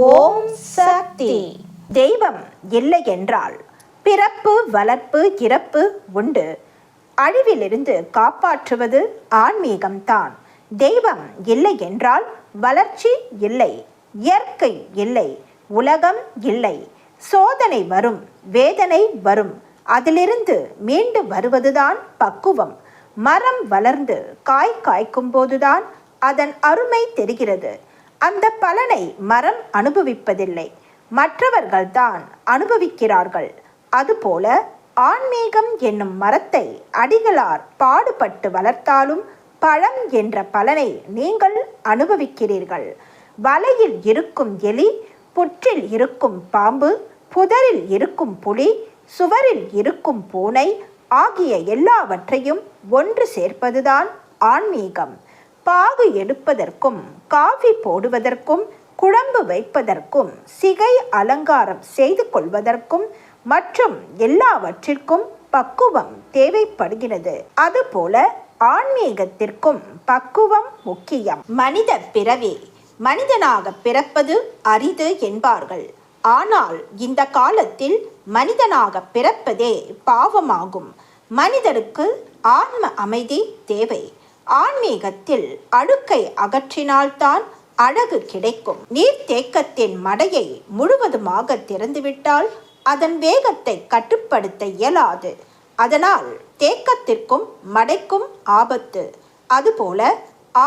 ஓம் சக்தி. தெய்வம் இல்லை என்றால் பிறப்பு வளர்ப்பு இறப்பு உண்டு. அழிவிலிருந்து காப்பாற்றுவது ஆன்மீகம்தான். தெய்வம் இல்லை என்றால் வளர்ச்சி இல்லை, இயற்கை இல்லை, உலகம் இல்லை. சோதனை வரும், வேதனை வரும், அதிலிருந்து மீண்டு வருவதுதான் பக்குவம். மரம் வளர்ந்து காய் காய்க்கும் போதுதான் அதன் அருமை தெரிகிறது. அந்த பலனை மரம் அனுபவிப்பதில்லை, மற்றவர்கள்தான் அனுபவிக்கிறார்கள். அதுபோல ஆன்மீகம் என்னும் மரத்தை அடிகளார் பாடுபட்டு வளர்த்தாலும் பழம் என்ற பலனை நீங்கள் அனுபவிக்கிறீர்கள். வலையில் இருக்கும் எலி, புற்றில் இருக்கும் பாம்பு, புதரில் இருக்கும் புலி, சுவரில் இருக்கும் பூனை ஆகிய எல்லாவற்றையும் ஒன்று சேர்ப்பதுதான் ஆன்மீகம். பாகு எடுப்பதற்கும், காஃபி போடுவதற்கும், குழம்பு வைப்பதற்கும், சிகை அலங்காரம் செய்து கொள்வதற்கும் மற்றும் எல்லாவற்றிற்கும் பக்குவம் தேவைப்படுகிறது. அதுபோல ஆன்மீகத்திற்கும் பக்குவம் முக்கியம். மனித பிறவி, மனிதனாக பிறப்பது அரிது என்பார்கள். ஆனால் இந்த காலத்தில் மனிதனாக பிறப்பதே பாவமாகும். மனிதருக்கு ஆன்ம அமைதி தேவை. ஆன்மீகத்தில் அழுக்கை அகற்றினால்தான் அழகு கிடைக்கும். நீர்த்தேக்கத்தின் மடையை முழுவதுமாக திறந்துவிட்டால் அதன் வேகத்தை கட்டுப்படுத்த இயலாது. அதனால் தேக்கத்திற்கும் மடைக்கும் ஆபத்து. அதுபோல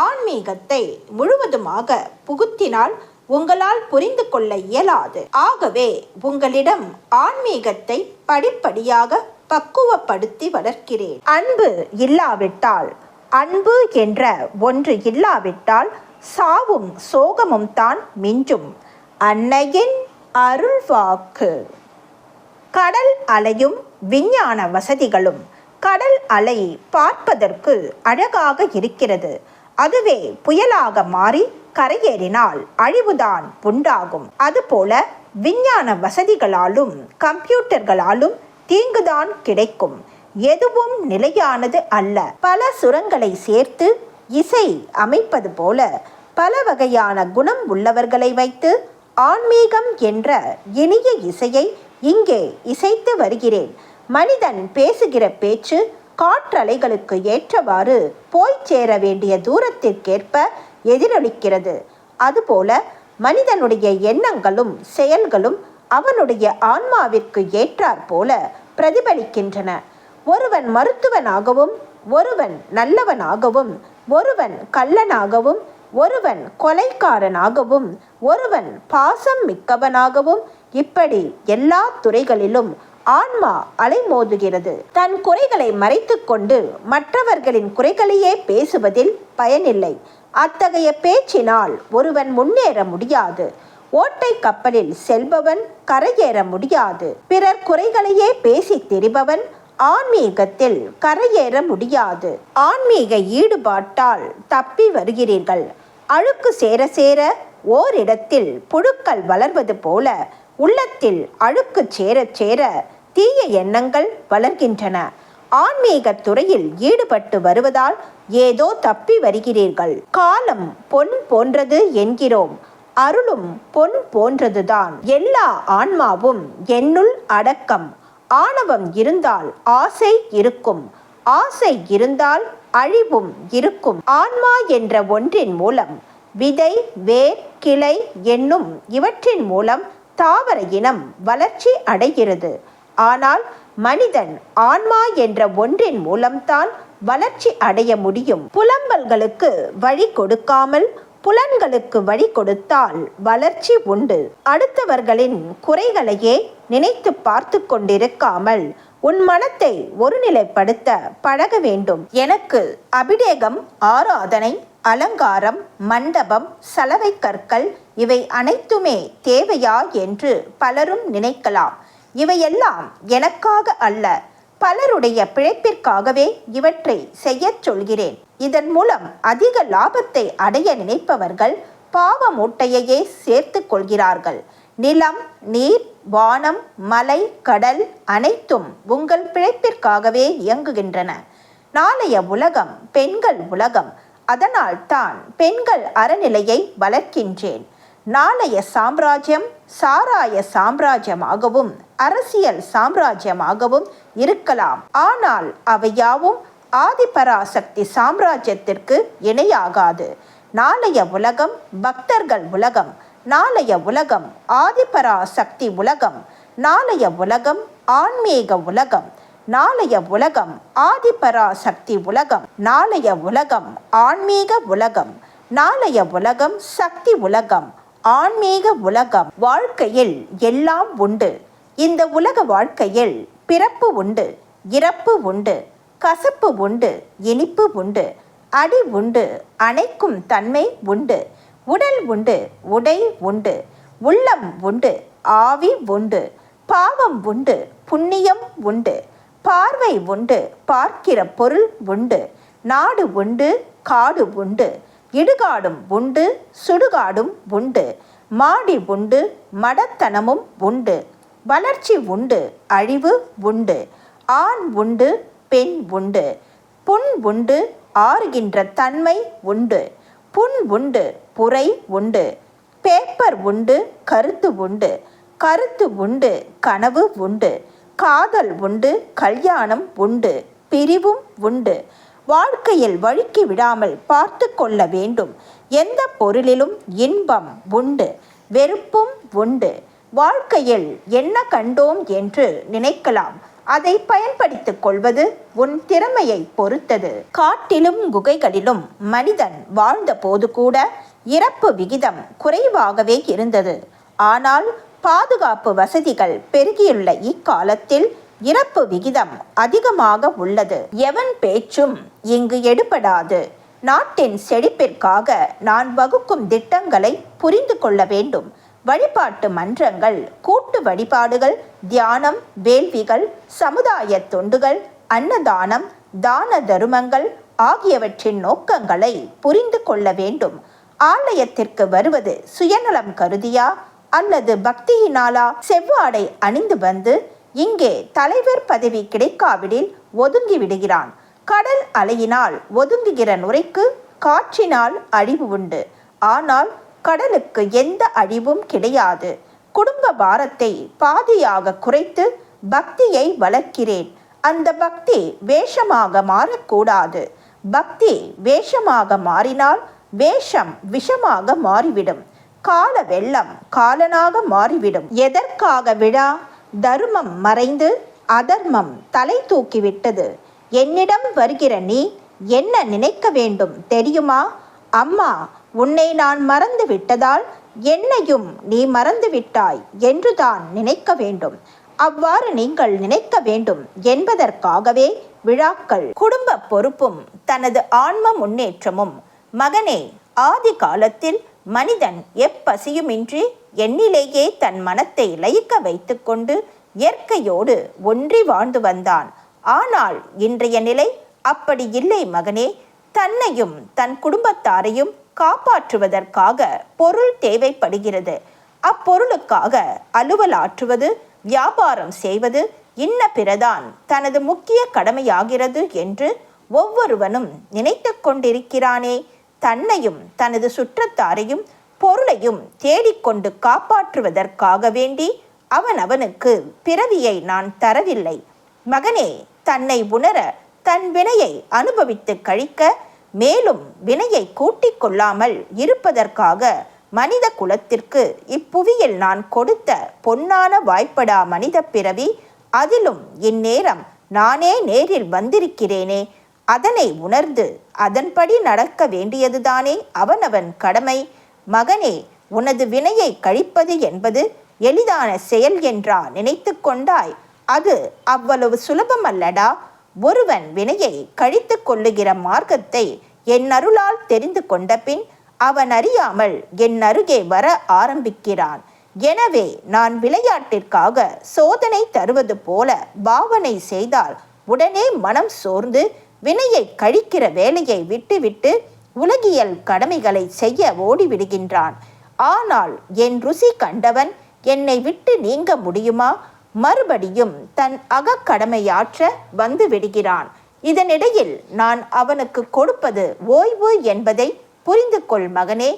ஆன்மீகத்தை முழுவதுமாக புகுத்தினால் உங்களால் புரிந்து கொள்ள இயலாது. ஆகவே உங்களிடம் ஆன்மீகத்தை படிப்படியாக பக்குவப்படுத்தி வளர்க்கிறேன். அன்பு இல்லாவிட்டால், அன்பு என்ற ஒன்று இல்லாவிட்டால் சாவும் சோகமும் தான் மிஞ்சும். அன்னையின் அருள்வாக்கு. கடல் அலையும் விஞ்ஞான வசதிகளும். கடல் அலை பார்ப்பதற்கு அழகாக இருக்கிறது. அதுவே புயலாக மாறி கரையேறினால் அழிவுதான் உண்டாகும். அதுபோல விஞ்ஞான வசதிகளாலும் கம்ப்யூட்டர்களாலும் தீங்குதான் கிடைக்கும். எதுவும் நிலையானது அல்ல. பல சுரங்களை சேர்த்து இசை அமைப்பது போல பல வகையான குணம் உள்ளவர்களை வைத்து ஆன்மீகம் என்ற இனிய இசையை இங்கே இசைத்து வருகிறேன். மனிதன் பேசுகிற பேச்சு காற்றலைகளுக்கு ஏற்றவாறு போய் சேர வேண்டிய தூரத்திற்கேற்ப எதிரொலிக்கிறது. அதுபோல மனிதனுடைய எண்ணங்களும் செயல்களும் அவனுடைய ஆன்மாவிற்கு ஏற்றாற் போல பிரதிபலிக்கின்றன. ஒருவன் மருத்துவனாகவும், ஒருவன் நல்லவனாகவும், ஒருவன் கள்ளனாகவும், ஒருவன் கொலைக்காரனாகவும், ஒருவன் பாசம் மிக்கவனாகவும், இப்படி எல்லா துறைகளிலும் ஆன்மா அலைமோதுகிறது. தன் குறைகளை மறைத்து கொண்டு மற்றவர்களின் குறைகளையே பேசுவதில் பயனில்லை. அத்தகைய பேச்சினால் ஒருவன் முன்னேற முடியாது. ஓட்டை கப்பலில் செல்பவன் கரையேற முடியாது. பிறர் குறைகளையே பேசி திரிபவன் ஆன்மீகத்தில் கரையேற முடியாது. ஆன்மீக ஈடுபாட்டால் தப்பி வருகிறீர்கள். அழுக்கு சேர சேர ஓரிடத்தில் புழுக்கள் வளர்வது போல உள்ளத்தில் அழுக்கு சேர சேர தீய எண்ணங்கள் வளர்கின்றன. ஆன்மீக துறையில் ஈடுபட்டு வருவதால் ஏதோ தப்பி வருகிறீர்கள். காலம் பொன் போன்றது என்கிறோம். அருளும் பொன் போன்றதுதான். எல்லா ஆன்மாவும் என்னுள் அடக்கம். ஆணவம் இருந்தால் ஆசை இருக்கும், ஆசை இருந்தால் அழிவும் இருக்கும். ஆன்மா என்ற ஒன்றின் மூலம் விதை, வேர், கிளை என்னும் இவற்றின் மூலம் தாவர இனம் வளர்ச்சி அடைகிறது. ஆனால் மனிதன் ஆன்மா என்ற ஒன்றின் மூலம்தான் வளர்ச்சி அடைய முடியும். புலம்பல்களுக்கு வழி கொடுக்காமல் புலன்களுக்கு வழி கொடுத்தால் வளர்ச்சி உண்டு. அடுத்தவர்களின் குறைகளையே நினைத்து பார்த்து கொண்டிருக்காமல் உன் மனத்தை ஒருநிலைப்படுத்த பழக வேண்டும். எனக்கு அபிடேகம், ஆராதனை, அலங்காரம், மண்டபம், சலவை கற்கள் இவை அனைத்துமே தேவையா என்று பலரும் நினைக்கலாம். இவையெல்லாம் எனக்காக அல்ல, பலருடைய பிழைப்பிற்காகவே இவற்றை செய்யச் சொல்கிறேன். இதன் மூலம் அதிக லாபத்தை அடைய நினைப்பவர்கள் பாவ மூட்டையையே சேர்த்து கொள்கிறார்கள். நிலம், நீர், வானம், மலை, கடல் அனைத்தும் உங்கள் பிழைப்பிற்காகவே இயங்குகின்றன. நாளைய உலகம் பெண்கள் உலகம். அதனால் தான் பெண்கள் அறநிலையை வளர்க்கின்றேன். நாளைய சாம்ராஜ்யம் சாராய சாம்ராஜ்யமாகவும் அரசியல் சாம்ராஜ்யமாகவும் இருக்கலாம். ஆனால் அவையாவும் ஆதிபராசக்தி சாம்ராஜ்யத்திற்கு இணையாகாது. நாளைய உலகம் பக்தர்கள் உலகம், நாளைய உலகம் ஆதிபராசக்தி உலகம், நாளைய உலகம் ஆன்மீக உலகம், நாளைய உலகம் ஆதிபராசக்தி உலகம், நாளைய உலகம் ஆன்மீக உலகம், நாளைய உலகம் சக்தி உலகம், ஆன்மீக உலகம். வாழ்க்கையில் எல்லாம் உண்டு. இந்த உலக வாழ்க்கையில் பிறப்பு உண்டு, இறப்பு உண்டு, கசப்பு உண்டு, இனிப்பு உண்டு, அடி உண்டு, அணைக்கும் தன்மை உண்டு, உடல் உண்டு, உடை உண்டு, உள்ளம் உண்டு, ஆவி உண்டு, பாவம் உண்டு, புண்ணியம் உண்டு, பார்வை உண்டு, பார்க்கிற பொருள் உண்டு, நாடு உண்டு, காடு உண்டு, இடுகாடும் உண்டு, சுடுகாடும் உண்டு, மாடி உண்டு, மடத்தனமும் உண்டு, வளர்ச்சி உண்டு, அழிவு உண்டு, ஆண் உண்டு, பெண் உண்டு, புண் உண்டு, ஆறுகின்ற தன்மை உண்டு, புண் உண்டு, புரை உண்டு, பேப்பர் உண்டு, கருத்து உண்டு, கருத்து உண்டு, கனவு உண்டு, காதல் உண்டு, கல்யாணம் உண்டு, பிரிவும் உண்டு. வாழ்க்கையில் வழுக்கி விடாமல் பார்த்து கொள்ள வேண்டும். எந்த பொருளிலும் இன்பம் உண்டு, வெறுப்பும் உண்டு. வாழ்க்கையில் என்ன கண்டோம் என்று நினைக்கலாம். அதை பயன்படுத்திக் கொள்வது உன் திறமையை பொறுத்தது. காட்டிலும் குகைகளிலும் மனிதன் வாழ்ந்த போது கூட இறப்பு விகிதம் குறைவாகவே இருந்தது. ஆனால் பாதுகாப்பு வசதிகள் பெருகியுள்ள இக்காலத்தில் இறப்பு விகிதம் அதிகமாக உள்ளது. எவன் பேச்சும் இங்கு எடுபடாது. நாட்டின் செழிப்பிற்காக நான் வகுக்கும் திட்டங்களை புரிந்து கொள்ள வேண்டும். வழிபாட்டு மன்றங்கள், கூட்டு வழிபாடுகள், தியானம், வேள்விகள், சமுதாய தொண்டுகள், அன்னதானம், தான தருமங்கள் ஆகியவற்றின் நோக்கங்களை புரிந்து கொள்ள வேண்டும். ஆலயத்திற்கு வருவது சுயநலம் கருதியா அல்லது பக்தியினாலா? செவ்வாடை அணிந்து வந்து இங்கே தலைவர் பதவி கிடைக்காவிடில் ஒதுங்கி விடுகிறான். கடல் அலையினால் ஒதுங்குகிற நுரைக்கு காற்றினால் அழிவு உண்டு. ஆனால் கடலுக்கு எந்த அழிவும் கிடையாது. குடும்ப பாரத்தை பாதியாக குறைத்து பக்தியை வளர்க்கிறேன். அந்த பக்தி வேஷமாக மாறக்கூடாது. பக்தி வேஷமாக மாறினால் வேஷம் விஷமாக மாறிவிடும். கால வெள்ளம் காலனாக மாறிவிடும். எதற்காக விழா? தர்மம் மறைந்து அதர்மம் தலை தூக்கிவிட்டது. என்னிடம் வருகிற நீ என்ன நினைக்க வேண்டும் தெரியுமா? அம்மா, உன்னை நான் மறந்து விட்டதால் என்னையும் நீ மறந்து விட்டாய் என்றுதான் நினைக்க வேண்டும். அவ்வாறு நீங்கள் நினைக்க வேண்டும் என்பதற்காகவே விழாக்கள். குடும்ப பொறுப்பும் தனது ஆன்ம முன்னேற்றமும். மகனே, ஆதி காலத்தில் மனிதன் எப்பசியுமின்றி எண்ணிலேயே தன் மனத்தை லயிக்க வைத்து கொண்டு இயற்கையோடு ஒன்றி வாழ்ந்து வந்தான். ஆனால் இன்றைய நிலை அப்படி இல்லை மகனே. தன்னையும் தன் குடும்பத்தாரையும் காப்பாற்றுவதற்காக பொருள் தேவைப்படுகிறது. அப்பொருளுக்காக அலுவலாற்றுவது, வியாபாரம் செய்வது, இன்ன பிறதான் தனது முக்கிய கடமையாகிறது என்று ஒவ்வொருவனும் நினைத்து கொண்டிருக்கிறானே. தன்னையும் தனது சுற்றத்தாரையும் பொருளையும் தேடிக்கொண்டு காப்பாற்றுவதற்காக வேண்டி அவனுக்கு பிறவியை நான் தரவில்லை. மகனே, தன்னை உணர தன் வினையை அனுபவித்து கழிக்க, மேலும் வினையை கூட்டிக் கொள்ளாமல் இருப்பதற்காக மனித குலத்திற்கு இப்புவியில் நான் கொடுத்த பொன்னான வாய்ப்படா மனித பிறவி. அதிலும் இந்நேரம் நானே நேரில் வந்திருக்கிறேனே. அதனை உணர்ந்து அதன்படி நடக்க வேண்டியதுதானே அவனவன் கடமை. மகனே, உனது வினையை கழிப்பது என்பது எளிதான செயல் என்றா நினைத்து கொண்டாய்? அது அவ்வளவு சுலபமல்லடா. ஒருவன் வினையை கழித்து கொள்ளுகிற மார்க்கத்தை என் அருளால் தெரிந்து கொண்ட பின் அவன் அறியாமல் என் அருகே வர ஆரம்பிக்கிறான். எனவே நான் விளையாட்டிற்காக சோதனை தருவது போல பாவனை செய்தால் உடனே மனம் சோர்ந்து வினையை கழிக்கிற வேலையை விட்டுவிட்டு உலகியல் கடமைகளை செய்ய ஓடிவிடுகின்றான். ஆனால் என் ருசி கண்டவன் என்னை விட்டு நீங்க முடியுமா? மறுபடியும் தன் அகக்கடமையாற்ற வந்து விடுகிறான். இதனிடையில் நான் அவனுக்கு கொடுப்பது ஓய்வு என்பதை புரிந்து கொள் மகனே.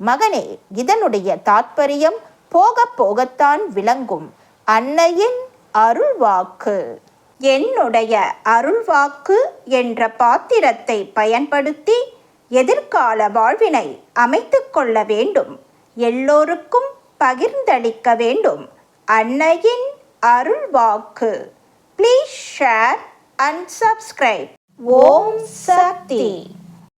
மகனே, இதனுடைய தாத்பரியம் போக போகத்தான் விளங்கும். அன்னையின் அருள்வாக்கு. என்னுடைய அருள்வாக்கு என்ற பாத்திரத்தை பயன்படுத்தி எதிர்கால வாழ்வினை அமைத்து கொள்ள வேண்டும். எல்லோருக்கும் பகிர்ந்தளிக்க வேண்டும். அன்னையின் அருள்வாக்கு. Please share and subscribe. ஓம் சக்தி.